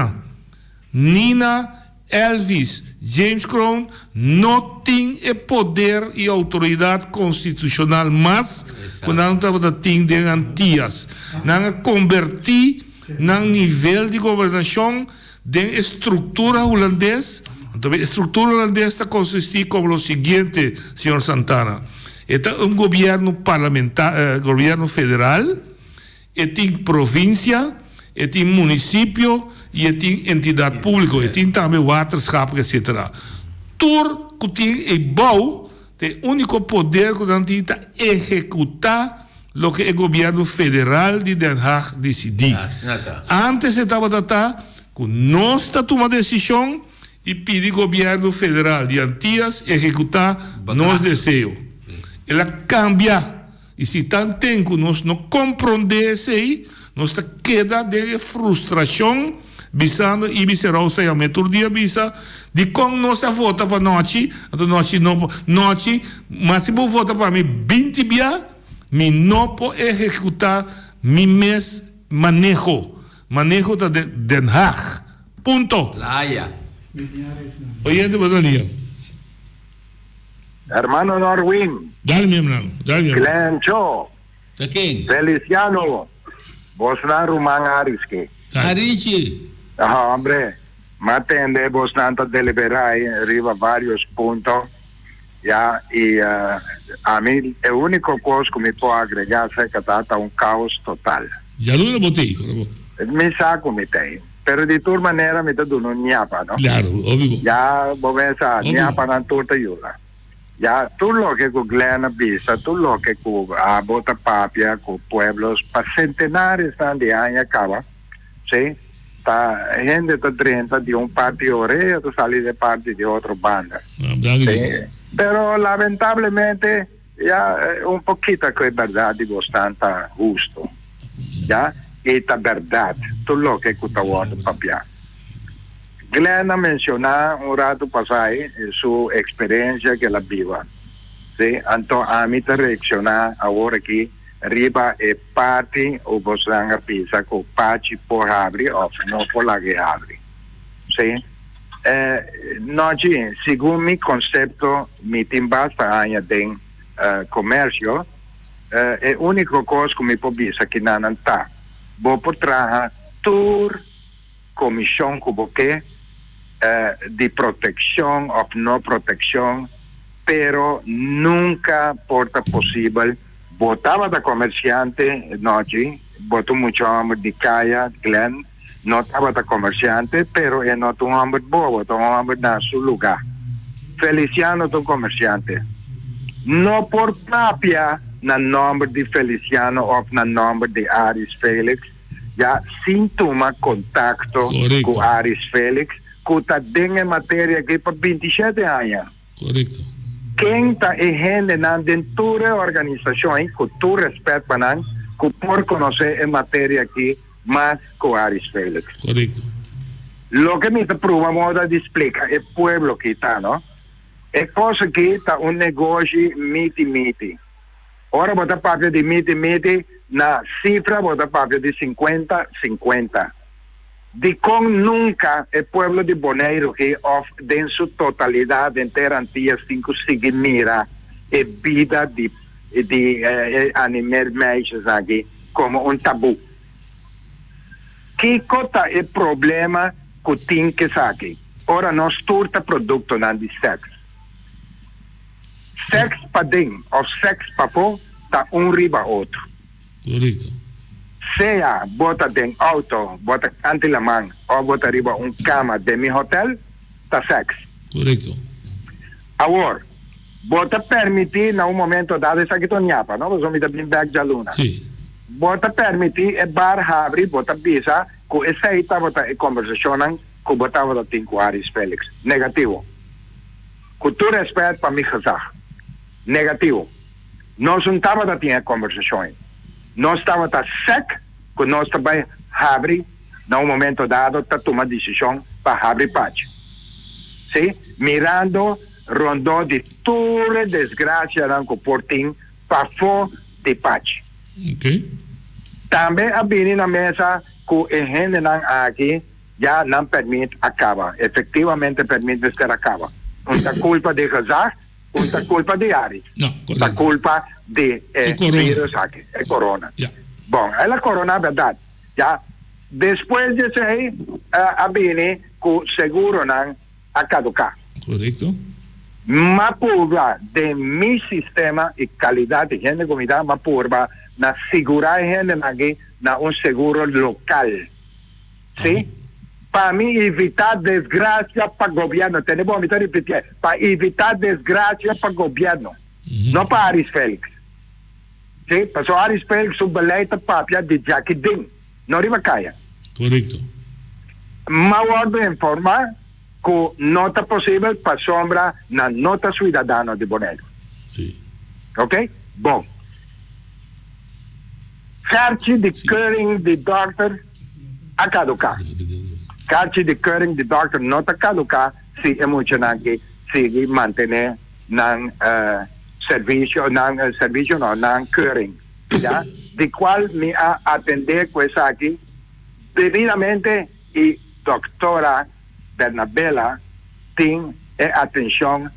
Nina, Elvis, James Crown não tem poder e autoridade constitucional mais quando não estava tendo em Antillas. Não convertir no nível de governação de estrutura holandesa. Então, a estrutura holandesa consiste como o seguinte, senhor Santana. Este é governo parlamentar, governo federal, tem província, tem município e tem entidade pública, e tem também waterschap, etc. Tudo que tem bom, tem o único poder que não tem é executar o que o governo federal de Den Haag decidiu. Antes estava que nós está tomando decisão e pedir governo federal de Antillas executar nossos desejos. Ela cambia. E se tanto tempo nós não compreendemos isso aí, nós queda de frustração, visando e visceral sai a outro dia visa de como nós vota para noite, mas se eu vota para mim 20 dias, me não pode executar mes manejo de Den Haag. Punto. Oyente Badalia. Hermano Norwin. Dale, mi hermano. Glenn Cho. Feliciano. Bosnan Rumang Ariske. Arici. Hombre. Matende Bosnan ta deliberai arriba varios puntos. Ya, y a mí el único cosa que me puedo agregar es que está un caos total. Ya lo boté. Me saco mi te. Pero de todas maneras me está dando un ñapa, ¿no? Claro, obvio. Ya, vos ves a ñapa na torta ayuda. Ya, tú lo que con Glenn Visa, tú lo que con Bota Papia, con pueblos, para centenares de años acaba, ¿sí? Ta gente está 30 de un partido oreo, tú sales de parte de otra banda. ¿Sí? Pero lamentablemente, ya un poquito que es verdad, digo, está justo. ¿Ya? Y esta verdad, tú lo que con Bota Papia. Glenn mencionó un rato pasado su experiencia que la viva. ¿Sí? Entonces, a mí te reacciona ahora aquí, arriba es parte o vos dan a pizza con pachi por abrir o no por la que abre. ¿Sí? No, según mi concepto, mi timbasta aña de comercio, el único cosa que me puedo decir que no está. Vos por trabajar tu comisión como que de protección o no protección, pero nunca porta posible. Votaba de comerciante, no, voto mucho hombre de Kaya, Glenn, no estaba de comerciante, pero es no un hombre bobo, un hombre en su lugar. Feliciano es un comerciante. No por propia, en nombre de Feliciano o en nombre de Aris Félix, ya sin tomar contacto con Aris Félix, que está en materia aquí por 27 años. Correcto. Quem está dentro de toda a organização, com todo respeito para nós, que por conhecer a matéria aqui, mais com Aris Félix. Correcto. Lo que me prueba moda de explicar é o pueblo que está, não? É coisa que está negócio miti. Ora, bota papel de miti, na cifra, bota papel de 50-50. De como nunca el pueblo de Bonaire, que en su totalidad entera Antillas 5 sigue mira la vida de animales aquí como un tabú. ¿Qué cosa es el problema que tiene que sacar? ora nós turta produto nan de sexo. Sexo para ding, ou sexo para pô, tá riba outro. Correto. Seja bota dentro auto, bota cantilamang, ou bota riba cama de mi hotel, tá sexo. Correto. Agora, bota permitir na momento dado essa que tu nhapa, não? Você me dá bem back de aluna. Sim. Bota permitir e bar abre, bota bisa, com essa aí tá bota conversação, com bota bota 5 horas, Félix. Negativo. Com tu respeito para mim casar. Negativo. Nós não estava da tinha conversação. Nós estava da sec, que nós também abre, no momento dado, tá tomar decisão para abrir parte. Sim? Mirando, rondou de toda desgraça que portim para fora de parte. Ok. Também a vir na mesa que a gente não aqui já não permite acaba. Efetivamente permite que acaba. Uma culpa de casar, uma culpa de Ares. Não, a culpa de vírus aqui, é corona. Yeah. Bom, ela corona é verdade. Já depois disso aí, a vir que o seguro não a caducar. Correto. Mas purba de mi sistema e qualidade de gente comida, mas purba na segurar gente aqui na seguro local. Sim? Para mim evitar desgraça para o governo, tenemos que repetir, para evitar desgraça para o governo, não para Aris Félix. Sim? Porque Aris Félix o beleita papia de Jackie Ding, não riba caia. Correto. Mas ordem informar que não está possível para sombra na nota cidadana de Bonello. Sim. Ok? Bom. Carta de curing de doctor a caducar. Carta de curing de doctor não está caducar se emocionar que se manter na serviço não curing. Já? De qual me a atender com essa aqui devidamente e doutora Bernabela tem atenção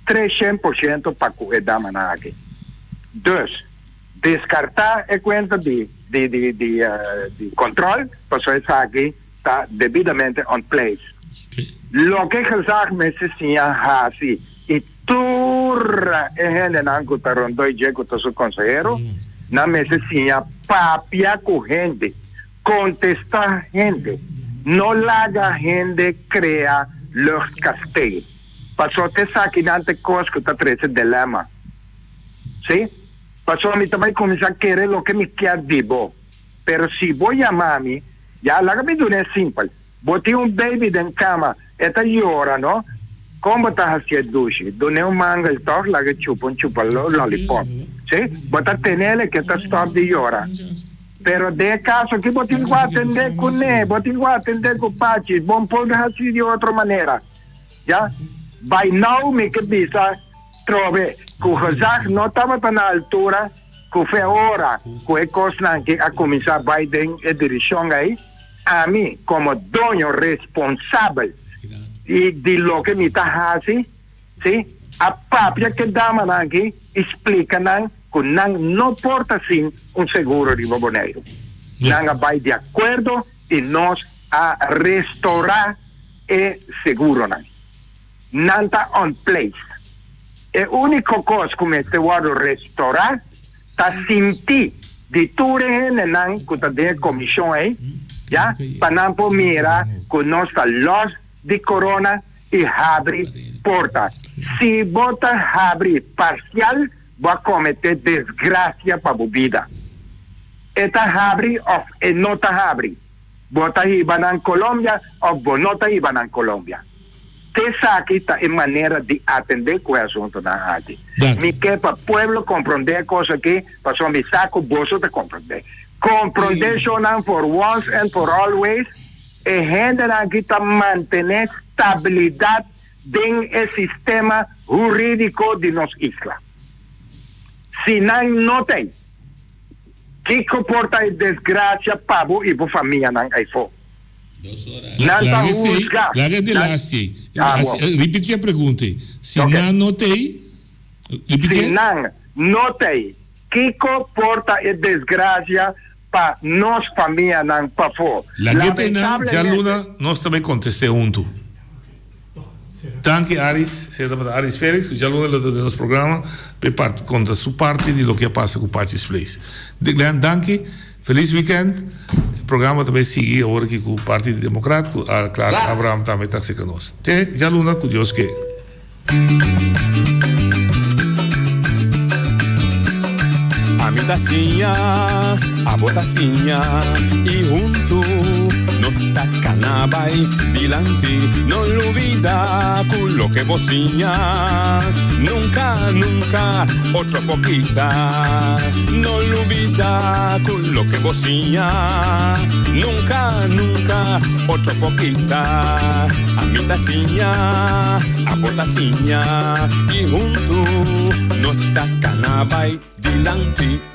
300% para cuidar da aqui. 2. Descartar a conta de controle, para isso aqui está devidamente on place. Okay. Lo que gezegd me se sinha hasi e turra e gente não que está rondando e que está su consejero, na me se sinha papia com gente, contestar gente. No laga gente crea los castelos. Pasó te saque nante cosas que está trece dilema. ¿Sí? Pasó a mí también comienza a querer lo que me quiere digo. Pero si voy a mami, ya la vida es simple. Boté un baby en cama, esta llora, ¿no? ¿Cómo estás haciendo duche? Doné un manga el toque, la que chupa un lollipop. ¿Sí? Bota tenerle que está stop de llora. Pero de caso que vos tengo que atender con él, vos tengo que atender con Pachi, vos podés hacer de otra manera. ¿Ya? By now me que visa, trove, que o gezag no estaba tan a altura, que fue ahora, que es cosa que a comenzar Biden en dirección ahí, a mí, como dueño responsable y de lo que me está haciendo, ¿sí? A papia que daman aquí, explican que no porta sin un seguro de Bonello. Nanga vai de acuerdo y nos a restaurar el seguro. Nanta on place. El único cosa que me este guardo restaurar está sin ti de tu rehene que está de comisión ahí, ya, para no mira que no está los de corona y abre porta. Si vota abre parcial, va a cometer desgracia para tu vida. Esta abre o no está abre. Vota iban en Colombia o no está iban en Colombia. Te saque esta manera de atender con el asunto na aquí. Mi que para pueblo comprender cosas que pasó mi saco bolso de comprender. Comprender sonan for once and for always. E gente aquí está mantener estabilidad en el sistema jurídico de nos isla. Si no tem, que comporta desgracia para vos e para familia nan aí for. Repeti a pergunta. Se não tem, se não tem, que comporta desgracia para nós família nan para for. La gente nan, já Luna, nós também contestei junto. Danke Aris, Aris Félix, que já lo do nosso programa, conta sua parte de lo que passa com o Patches Place. Danke, feliz weekend. O programa também segue agora aqui com o Partido Democrático, a Clara Abraham também está aqui conosco. Já luna com Deus que. A mi tacinha, a botacinha e junto nos tacanabay dilante, no olvida con lo que vocinha, nunca, nunca, otro poquita, no olvida con lo que vocinha, nunca, nunca, otro poquita, a mi tacinha, a botacinha y junto nos tacanabay dilante.